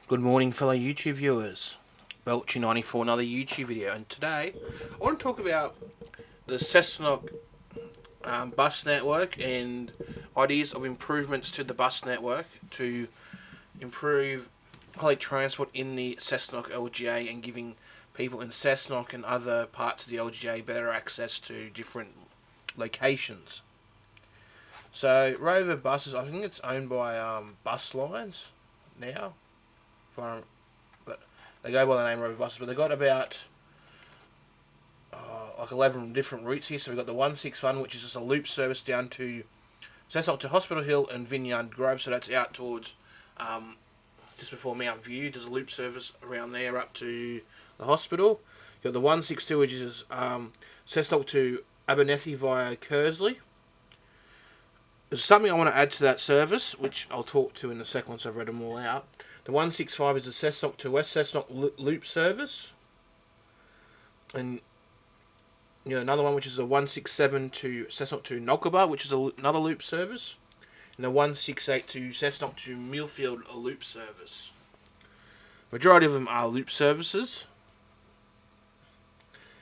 Good morning, fellow YouTube viewers. Belchy94 for another YouTube video, and today I want to talk about the Cessnock bus network and ideas of improvements to the bus network to improve public transport in the Cessnock Lga and giving people in Cessnock and other parts of the Lga better access to different locations. So Rover Buses, I think it's owned by Bus Lines now. But they go by the name Rover Buses, but they've got about 11 different routes here. So we've got the 161, which is just a loop service down to Cessnock to Hospital Hill and Vineyard Grove. So that's out towards just before Mount View. There's a loop service around there up to the hospital. You've got the 162, which is Cessnock to Abernethy via Kersley. There's something I want to add to that service, which I'll talk to in a second once I've read them all out. The 165 is the Cessnock to West Cessnock loop service. And another one, which is the 167 to Cessnock to Knockabar, which is another loop service. And the 168 to Cessnock to Millfield, a loop service. Majority of them are loop services.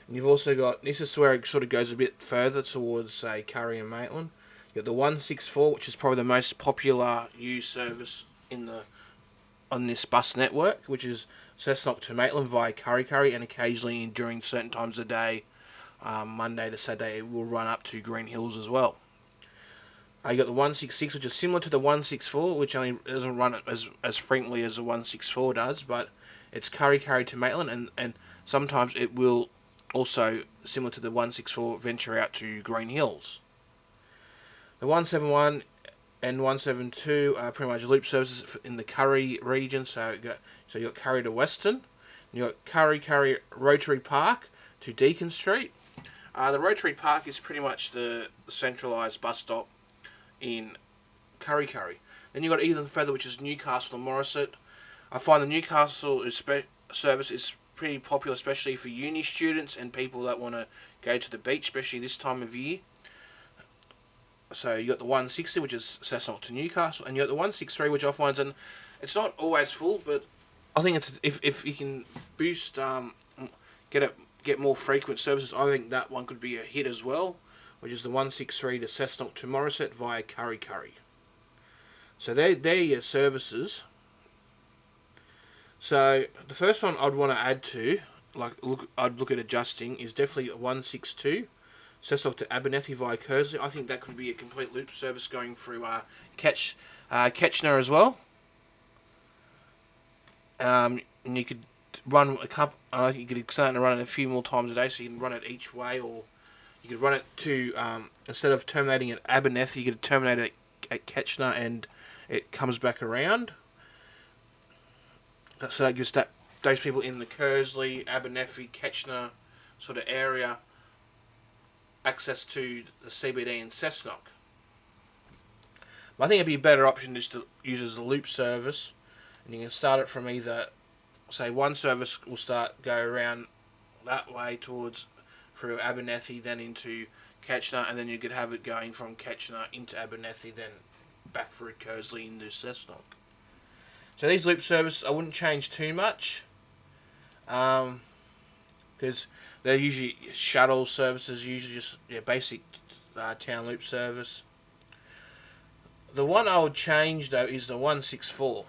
And you've also got, this is where it sort of goes a bit further towards, say, Curry and Maitland. You've got the 164, which is probably the most popular used service on this bus network, which is Cessnock to Maitland via Curry, and occasionally during certain times of the day, Monday to Saturday, it will run up to Green Hills as well. You got the 166, which is similar to the 164, which only doesn't run as frequently as the 164 does, but it's Curry to Maitland, and sometimes it will also, similar to the 164, venture out to Green Hills. The 171 and 172 are pretty much loop services in the Curry region, so you got Curry to Weston, you got Curry Rotary Park to Deacon Street. The Rotary Park is pretty much the centralised bus stop in Curry. Then you got even further, which is Newcastle and Morisset. I find the Newcastle service is pretty popular, especially for uni students and people that want to go to the beach, especially this time of year. So you got the 160, which is Cessnock to Newcastle, and you got the 163, which I find it's not always full, but I think it's if you can boost get more frequent services, I think that one could be a hit as well, which is the 163 to Cessnock to Morisset via Curry. So they're your services. So the first one I'd want to add to, I'd look at adjusting, is definitely 162. Cessnock to Abernethy via Kersley. I think that could be a complete loop service going through Ketchner as well. And you could run a couple. You could start to run it a few more times a day, so you can run it each way, or you could run it to instead of terminating at Abernethy, you could terminate it at Ketchner, and it comes back around. So that gives those people in the Kersley, Abernethy, Ketchner sort of area access to the CBD in Cessnock. But I think it'd be a better option just to use as a loop service, and you can start it from either, say, one service will go around that way towards through Abernethy, then into Ketchner, and then you could have it going from Ketchner into Abernethy, then back through Kersley into Cessnock. So these loop services, I wouldn't change too much, because they're usually shuttle services, usually just basic town loop service. The one I would change, though, is the 164.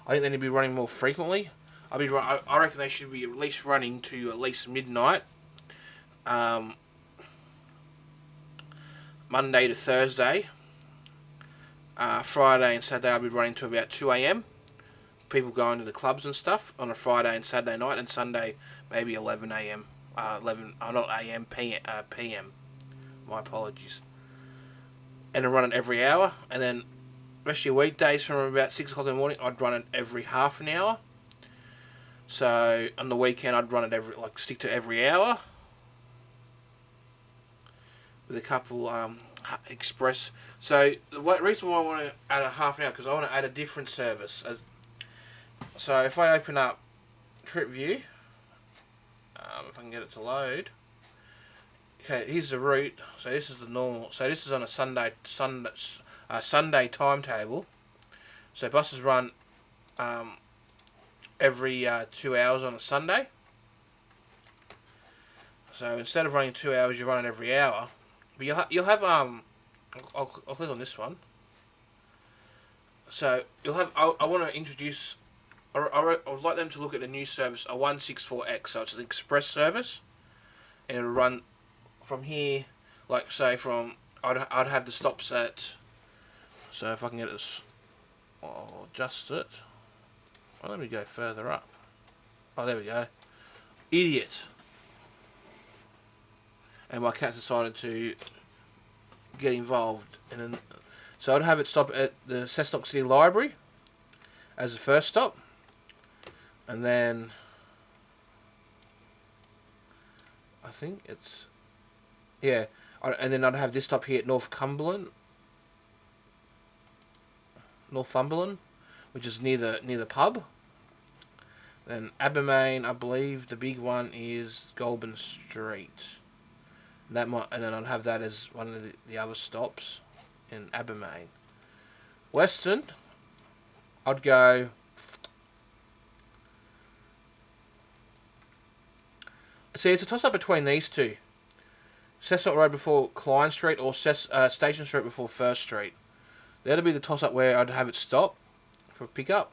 I think they need to be running more frequently. I reckon they should be at least running to at least midnight, Monday to Thursday. Friday and Saturday I'll be running to about 2 a.m. People going to the clubs and stuff on a Friday and Saturday night, and Sunday maybe 11 a.m. Not a.m. p.m. My apologies. And I run it every hour, and then rest of your weekdays from about 6 o'clock in the morning, I'd run it every half an hour. So on the weekend, I'd run it stick to every hour with a couple express. So the reason why I want to add a half an hour, because I want to add a different service. So if I open up TripView, if I can get it to load. Okay, here's the route. So this is the normal. So this is on a Sunday timetable. So buses run every 2 hours on a Sunday. So instead of running 2 hours, you run it every hour. But you'll have I'll click on this one. So you'll have. I want to introduce. I would like them to look at a new service, a 164X. So it's an express service, and it'll run from here. Like say from I'd have the stops at. So if I can get this, I'll adjust it. Well, let me go further up. Oh, there we go. Idiot. And my cat decided to get involved, and then so I'd have it stop at the Cessnock City Library as the first stop, and then I think it's and then I'd have this stop here at Northumberland, which is near the pub. Then Abermain, I believe the big one is Goulburn Street. And then I'd have that as one of the other stops in Abermain. Western, I'd go. See, it's a toss up between these two. Cessnock Road before Klein Street or Station Street before First Street. That'll be the toss up where I'd have it stop for pickup.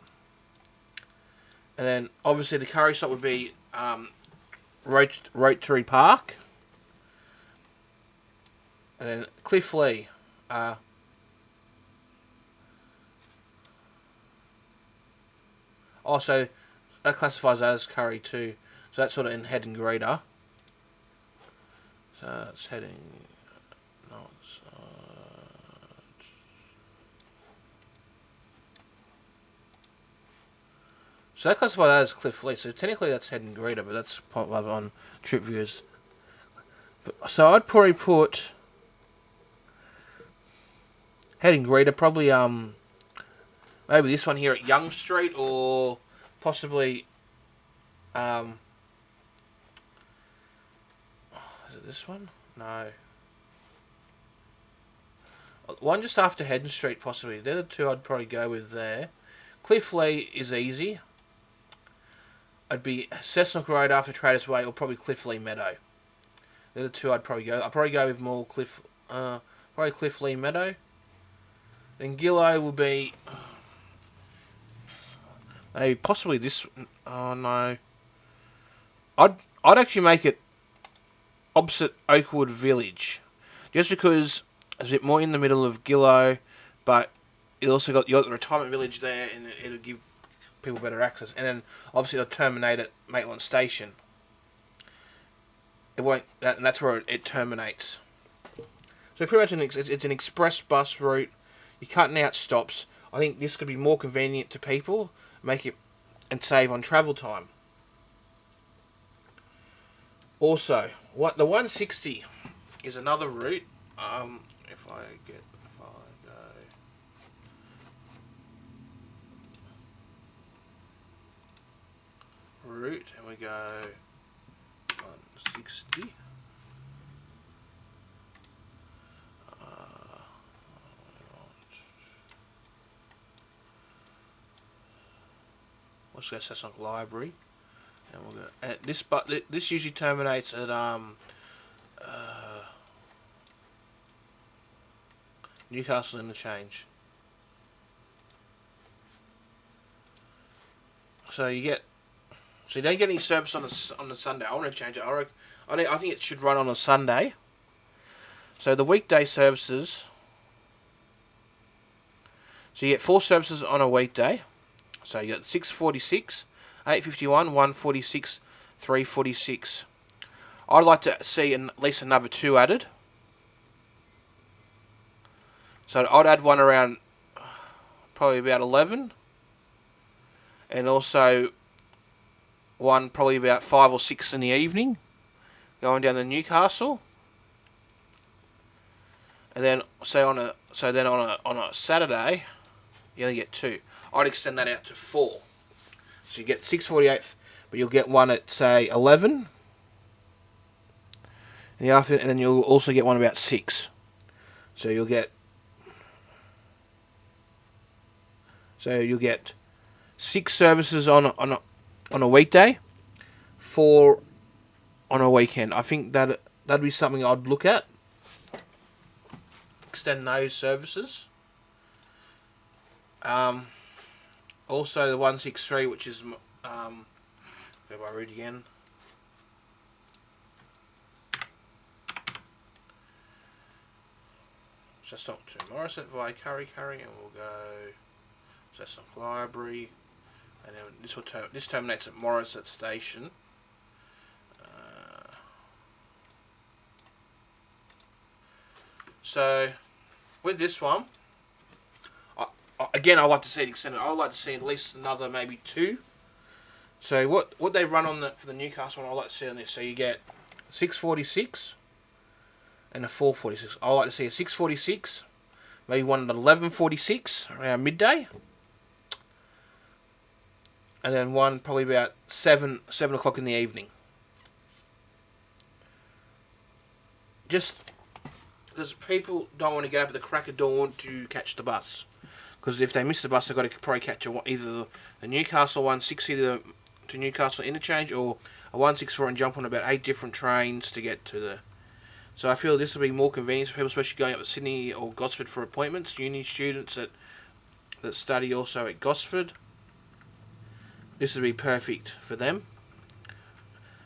And then obviously the curry stop would be Rotary Park. And then Cliff Lee. Also, that classifies that as curry too. So that's sort of in Heading Greater. So that's heading. No, so that classifies that as Cliff Lee. So technically that's Heading Greater, but that's probably on Trip Views. So I'd probably put Heading Greater, probably maybe this one here at Young Street, or possibly is it this one? No. One just after Heading Street, possibly. They're the two I'd probably go with there. Cliff Lee is easy. I'd be Cessnock Road after Traders Way, or probably Cliff Lee Meadow. They're the two I'd probably go. I'd probably go with more probably Cliff Lee Meadow. Then Gillow will be maybe possibly this. Oh no, I'd actually make it opposite Oakwood Village, just because it's a bit more in the middle of Gillow, but it also got the retirement village there, and it'll give people better access. And then obviously it'll terminate at Maitland Station. It won't, and that's where it terminates. So pretty much it's an express bus route. You're cutting out stops. I think this could be more convenient to people, make it and save on travel time. Also, the 160 is another route. If I go route and we go 160. Let's go Cessnock Library, and we'll go at this. But this usually terminates at Newcastle Interchange. So you don't get any service on the Sunday. I want to change it. I think it should run on a Sunday. So the weekday services. So you get 4 services on a weekday. So you got 6:46, 8:51, 1:46, 3:46. I'd like to see at least another 2 added. So I'd add one around probably about 11, and also one probably about 5 or 6 in the evening, going down to Newcastle. And then on a Saturday, you only get 2. I'd extend that out to 4. So you get 6:48, but you'll get one at say 11 in the afternoon, and then you'll also get one about 6. So you'll get 6 services on a weekday, 4 on a weekend. I think that'd be something I'd look at. Extend those services. Also the 163, which is if I read again. Cessnock to Morisset via Curry, and we'll go Cessnock Library, and then this terminates at Morisset Station. So with this one, I like to see it extended. I would like to see at least another maybe 2. So what they run on for the Newcastle one, I like to see on this. So you get 6:46 and a 4:46. I like to see a 6:46, maybe one at 11:46 around midday, and then one probably about 7 o'clock in the evening. Just because people don't want to get up at the crack of dawn to catch the bus. Because if they miss the bus, they've got to probably catch either the Newcastle 160 to Newcastle interchange, or a 164 and jump on about 8 different trains to get to the. So I feel this will be more convenient for people, especially going up to Sydney or Gosford for appointments. Uni students that study also at Gosford. This would be perfect for them.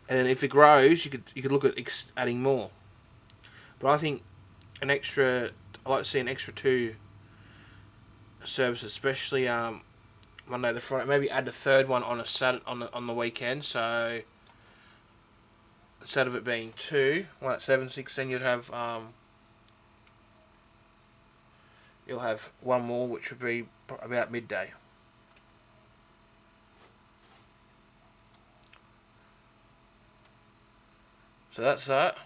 And if it grows, you could look at adding more. But I think I like to see an extra 2 services, especially Monday to Friday. Maybe add a third one on a Saturday on the weekend. So instead of it being 2, one at 7:6, then you'll have one more, which would be about midday. So that's that.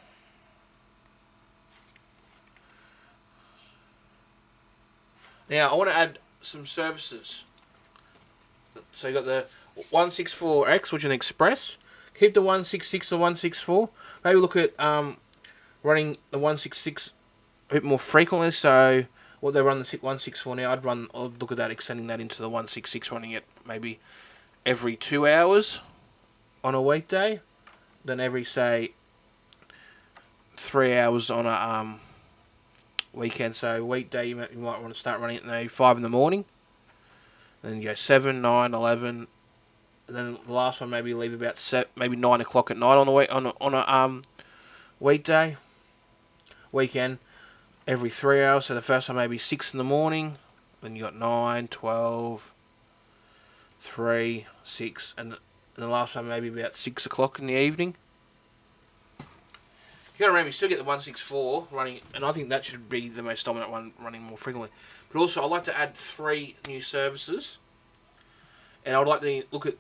Now I want to add some services. So you got the 164X, which is an express. Keep the 166 and 164. Maybe look at running the 166 a bit more frequently. So what they run the 164 now, I'd look at that, extending that into the 166, running it maybe every 2 hours on a weekday, then every say 3 hours on a weekend. So weekday you might want to start running it at 5 in the morning, then you go 7, 9, 11, and then the last one maybe leave about maybe 9 o'clock at night on a weekday. Weekend every 3 hours. So the first one maybe 6 in the morning, then you got 9, 12, 3, 6, and the last one maybe about 6 o'clock in the evening. You got to remember, you still get the 164 running, and I think that should be the most dominant one, running more frequently. But also, I'd like to add 3 new services, and I'd like to look at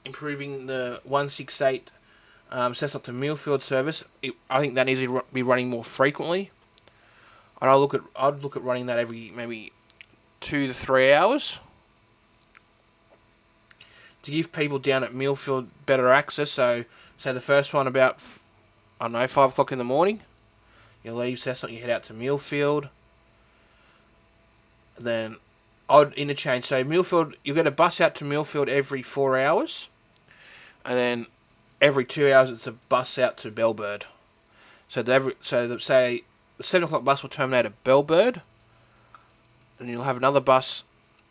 improving the 168 Cessnock to Millfield service. I think that needs to be running more frequently. And I'd look at running that every maybe 2 to 3 hours to give people down at Millfield better access. So the first one about 5 o'clock in the morning. You leave Cessnock, you head out to Millfield. Then I'd interchange. So Millfield, you get a bus out to Millfield every 4 hours, and then every 2 hours it's a bus out to Bellbird. Say the 7 o'clock bus will terminate at Bellbird, and you'll have another bus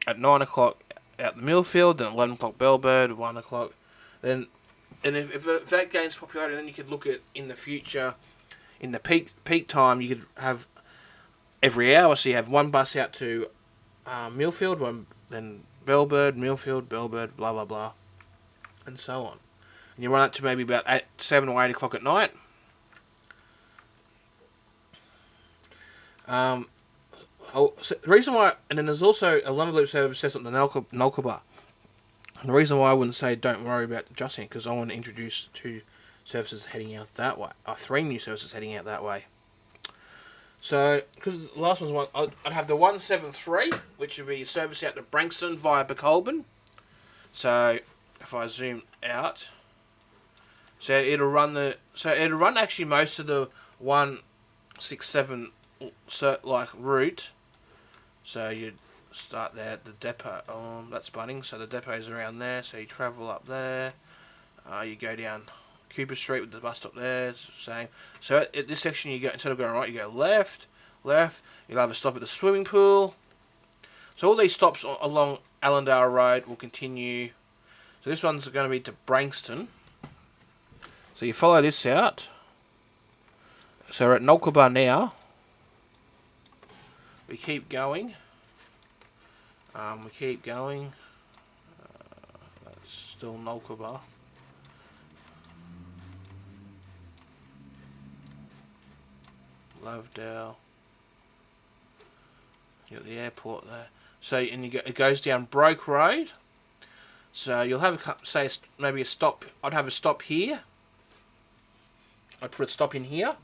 at 9 o'clock out to Millfield, then 11 o'clock Bellbird, 1 o'clock, then. And if that gains popularity, then you could look at in the future, in the peak time, you could have every hour. So you have one bus out to Millfield, then Bellbird, Millfield, Bellbird, blah blah blah, and so on. And you run it to maybe about 7 or 8 o'clock at night. So the reason why, and then there's also a Lumber Loop service on the Nulkaba. And the reason why I wouldn't say don't worry about adjusting it, because I want to introduce 2 services heading out that way, 3 new services heading out that way. So, because the last one's I'd have the 173, which would be a service out to Branxton via Becolban. So, if I zoom out, so it'll run actually most of the 167 route. So start there at the depot. That's Bunnings, so the depot's around there. So you travel up there. You go down Cooper Street with the bus stop there. It's the same. So at this section, you go, instead of going right, you go left. You'll have a stop at the swimming pool. So all these stops along Allendale Road will continue. So this one's going to be to Branxton. So you follow this out. So we're at Nolkaba now. We keep going. That's still Nolkaba. Lovedale. You got the airport there. So and it goes down Broke Road. So you'll have maybe a stop. I'd have a stop here. I'd put a stop in here.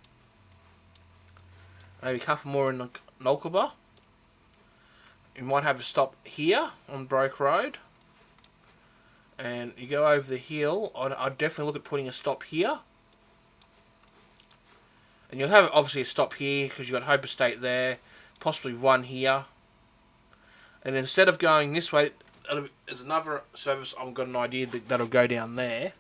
Maybe a couple more in Nolkaba. You might have a stop here on Broke Road. And you go over the hill. I'd definitely look at putting a stop here. And you'll have obviously a stop here because you've got Hope Estate there. Possibly one here. And instead of going this way, there's another service. I've got an idea that'll go down there.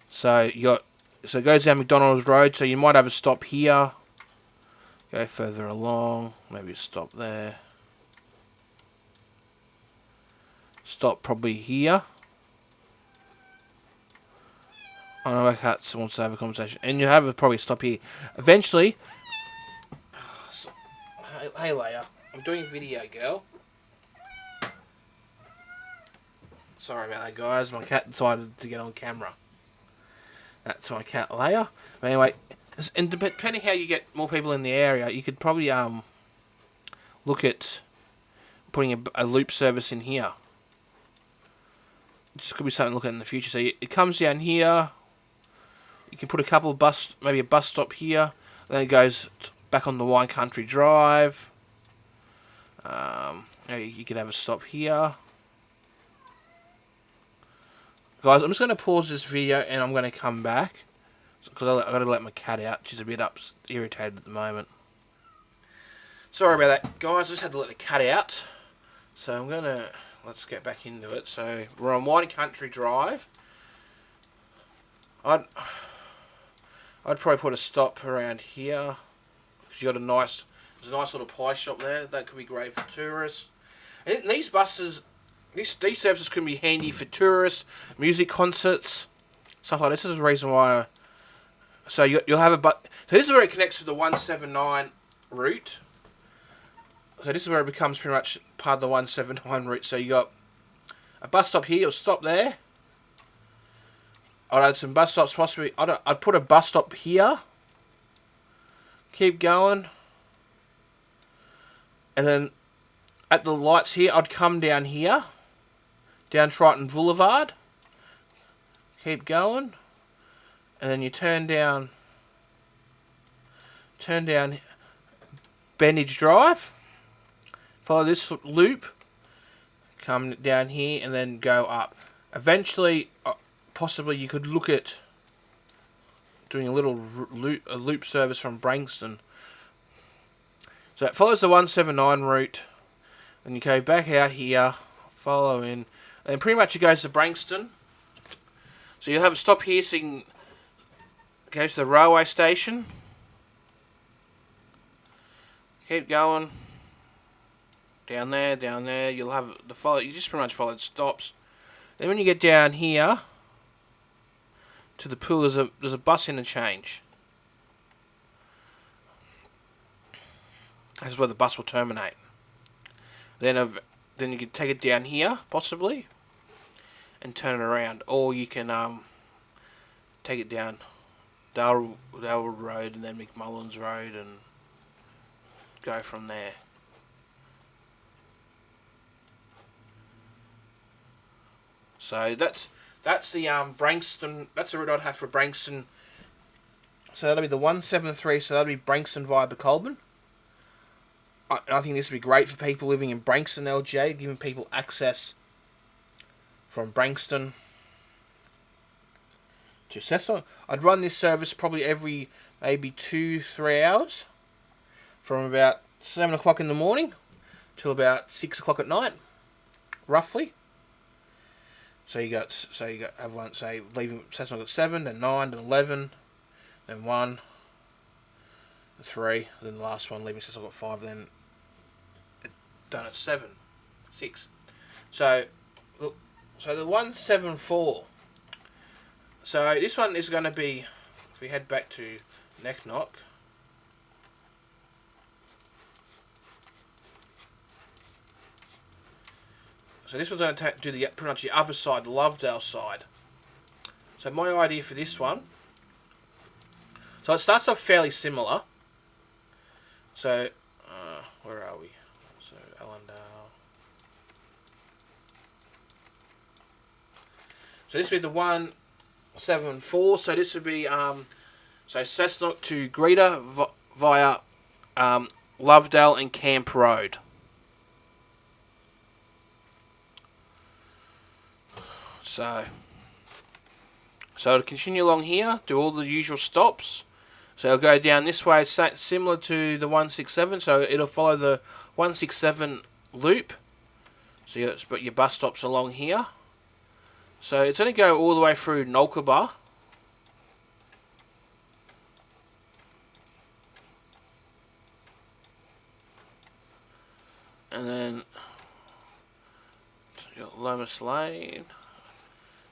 So it goes down McDonald's Road. So you might have a stop here. Go further along. Maybe a stop there. Stop probably here. I know I can't wants to have a conversation. And you have probably stop here. Eventually. Hey Leia, I'm doing video, girl. Sorry about that, guys. My cat decided to get on camera. That's my cat Leia. But anyway, and depending how you get more people in the area, you could probably look at putting a loop service in here. This could be something to look at in the future. So it comes down here. You can put a couple of maybe a bus stop here. Then it goes back on the Wine Country Drive. You could have a stop here. Guys, I'm just going to pause this video and I'm going to come back. Because I've got to let my cat out. She's a bit irritated at the moment. Sorry about that, guys. I just had to let the cat out. So I'm going to... Let's get back into it. So we're on Wine Country Drive. I'd probably put a stop around here. Because you got there's a nice little pie shop there. That could be great for tourists. And these buses... These services can be handy for tourists, music concerts, stuff like this. This is the reason why. So you'll have so this is where it connects to the 179 route. So this is where it becomes pretty much part of the 179 route. So you got a bus stop here. You'll stop there. I'd add some bus stops possibly. I'd put a bus stop here. Keep going, and then at the lights here, I'd come down here. Down Triton Boulevard. Keep going. And then you turn down Bendage Drive. Follow this loop. Come down here and then go up. Eventually, possibly you could look at doing a little loop service from Branxton. So it follows the 179 route. And you go back out here. Follow in. And pretty much it goes to Branxton. So you'll have a stop here so you can go to the railway station. Keep going. Down there. You'll have the follow. You just pretty much follow the stops. Then when you get down here to the pool, there's a bus interchange. That's where the bus will terminate. Then you can take it down here, possibly, and turn it around. Or you can take it down Dale Road and then McMullins Road and go from there. So that's the Branxton. That's the route I'd have for Branxton. So that'll be the 173. So that'll be Branxton via Colburn. I think this would be great for people living in Branxton, LGA, giving people access from Branxton to Cessnock. I'd run this service probably every maybe 2-3 hours, from about 7 o'clock in the morning till about 6 o'clock at night, roughly. So you got everyone say leaving Cessnock at 7, then 9, then 11, then 1, then 3, then the last one leaving Cessnock at 5, then done at 7, 6. So the 174. So this one is going to be, if we head back to neck knock. So this one's going to do the pretty much the other side, the Lovedale side. So my idea for this one, so it starts off fairly similar. So where are we? So Allendale. So this would be the 174. So this would be so Cessnock to Greta via Lovedale and Camp Road. So it'll continue along here, do all the usual stops. So it'll go down this way, similar to the 167. So it'll follow the 167 loop. So you've got your bus stops along here. So it's going to go all the way through Lga. And then you got Lomas Lane.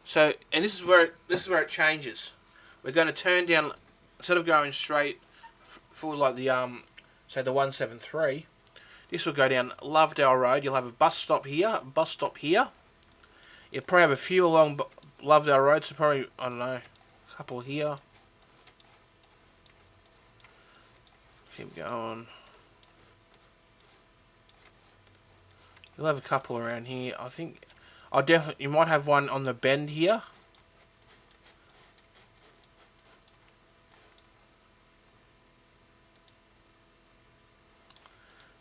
So, and this is where it changes. We're going to turn down, instead of going straight for like the say the 173. This will go down Lovedale Road. You'll have a bus stop here, You'll probably have a few along Lovedale Road, so probably, I don't know, a couple here. Keep going. You'll have a couple around here. I think you might have one on the bend here.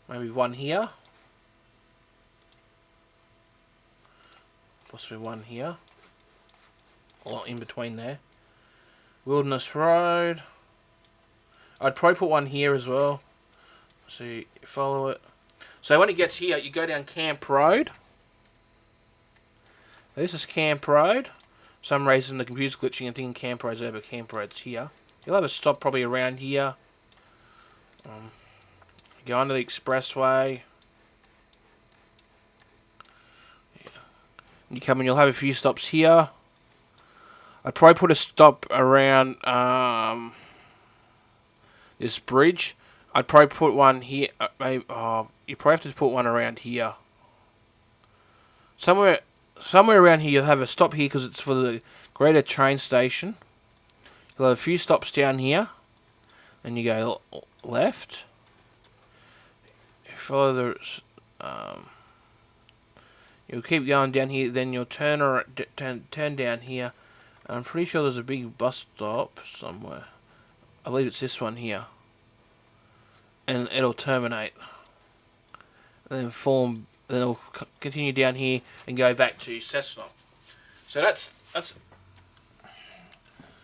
Maybe one here. Possibly one here. Or in between there. Wilderness Road. I'd probably put one here as well. So you follow it. So when it gets here, you go down Camp Road. This is Camp Road. For some reason the computer's glitching and thinking Camp Road's there, but Camp Road's here. You'll have a stop probably around here. Go under the expressway. Yeah. You come in, you'll have a few stops here. I'd probably put a stop around this bridge. I'd probably put one here. Maybe you probably have to put one around here. Somewhere around here, you'll have a stop here because it's for the Greater train station. You'll have a few stops down here, and you go left. Follow the. You'll keep going down here. Then you'll turn down here. I'm pretty sure there's a big bus stop somewhere. I believe it's this one here. And it'll terminate. And then it'll continue down here and go back to Cessnock. So that's.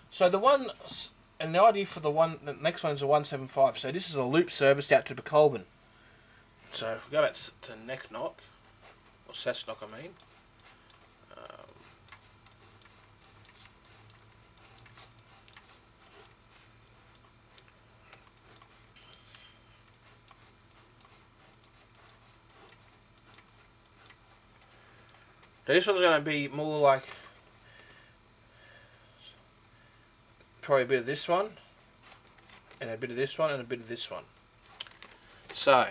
So the one, and the idea for the next one is a 175. So this is a loop service out to Colburn. So if we go back to neck knock, or Cessnock, I mean. So this one's going to be more like probably a bit of this one, and a bit of this one, and a bit of this one. So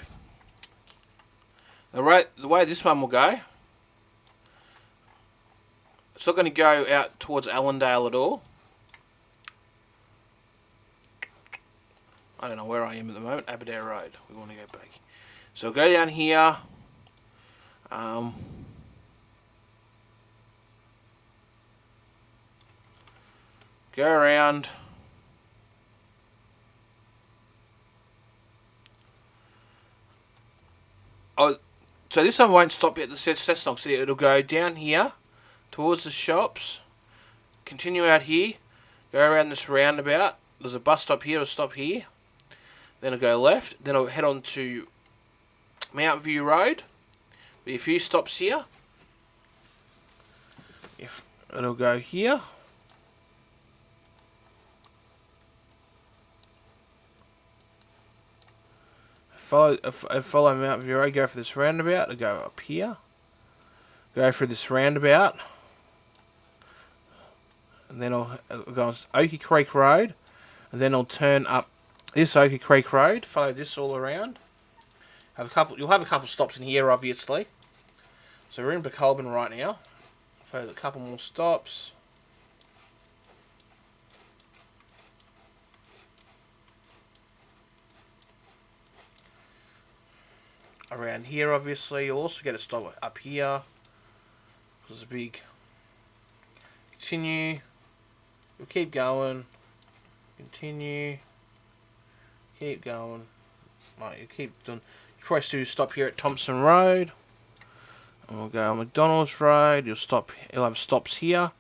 the way this one will go, it's not going to go out towards Allendale at all. I don't know where I am at the moment. Aberdare Road. We want to go back. So we'll go down here. Go around. Oh, so this one won't stop at the Cessnock City. It'll go down here towards the shops, continue out here, Go around this roundabout. There's a bus stop here, it'll stop here. Then I'll go left. Then I'll head on to Mount View Road. Be a few stops here. If it'll go here. Follow Mount View Road, go for this roundabout, I'll go up here. Go for this roundabout. And then I'll go on Oaky Creek Road. And then I'll turn up this Oaky Creek Road, follow this all around. You'll have a couple stops in here, obviously. So we're in Becolban right now. Follow a couple more stops. Around here, obviously, you'll also get a stop up here. There's a big. Continue. You'll keep going. Continue. Keep going. Right, you keep doing. You probably do stop here at Thompson Road. And we'll go on McDonald's Road. You'll have stops here.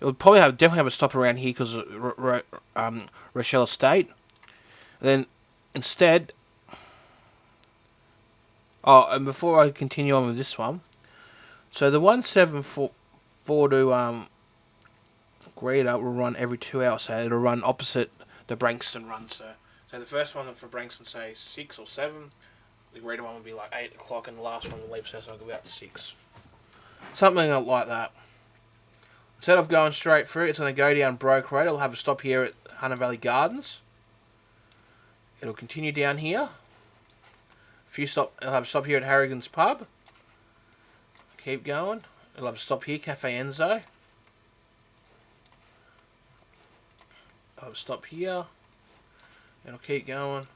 You'll probably definitely have a stop around here because of Rochelle Estate. And then instead. Oh, and before I continue on with this one, so the 174 to Greta will run every 2 hours, so it'll run opposite the Branxton run. So the first one for Branxton, say 6 or 7, the Greta one will be like 8 o'clock, and the last one will leave Cessnock about 6. Something like that. Instead of going straight through, it's going to go down Broke Road. It'll have a stop here at Hunter Valley Gardens. It'll continue down here. It'll have a stop here at Harrigan's Pub. Keep going. It'll have a stop here, Cafe Enzo. It'll have a stop here. It'll keep going.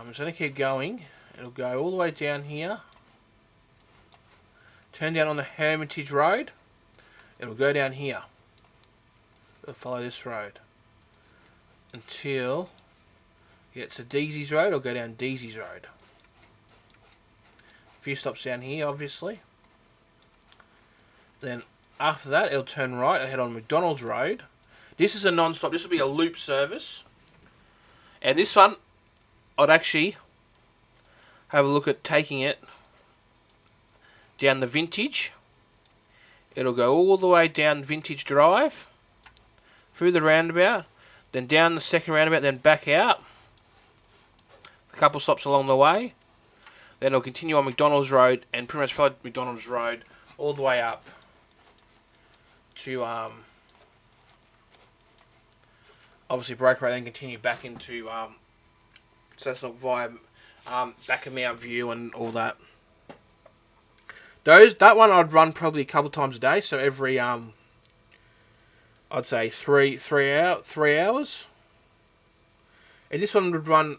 It's going to keep going. It'll go all the way down here. Turn down on the Hermitage Road. It'll go down here. It'll follow this road. Until it gets to Deasy's Road. It'll go down Deasy's Road. Few stops down here, obviously. Then after that, it'll turn right and head on McDonald's Road. This is a non-stop. This will be a loop service. And this one, I'd actually have a look at taking it down the Vintage. It'll go all the way down Vintage Drive, through the roundabout, then down the second roundabout, then back out. A couple stops along the way. Then it'll continue on McDonald's Road and pretty much follow McDonald's Road all the way up to obviously Broke Road, then continue back into Cessnock via back of Mount View and all that. That one I'd run probably a couple times a day, so every I'd say three hours. And this one would run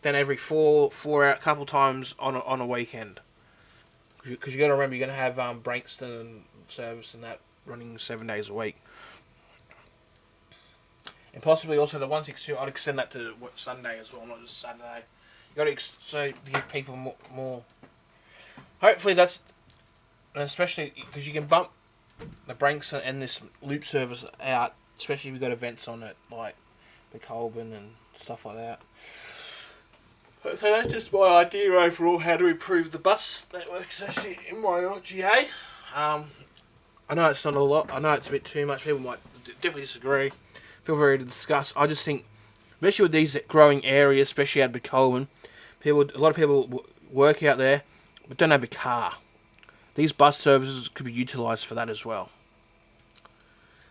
then every 4 hour, couple times on a weekend. Because you got to remember, you're going to have Branxton and service and that running 7 days a week. And possibly also the 162, I'd extend that to Sunday as well, not just Saturday. You got to give people more. Hopefully that's, and especially because you can bump the Branxton and this loop service out, especially if you've got events on it like the Colburn and stuff like that. So that's just my idea overall, how to improve the bus network, especially in my LGA. I know it's not a lot, I know it's a bit too much, people might definitely disagree, feel very to discuss. I just think, especially with these growing areas, especially out of Becolban, a lot of people work out there, but don't have a car. These bus services could be utilised for that as well.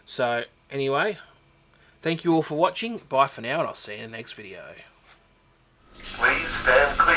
So, anyway, thank you all for watching, bye for now, and I'll see you in the next video. Please stand clear.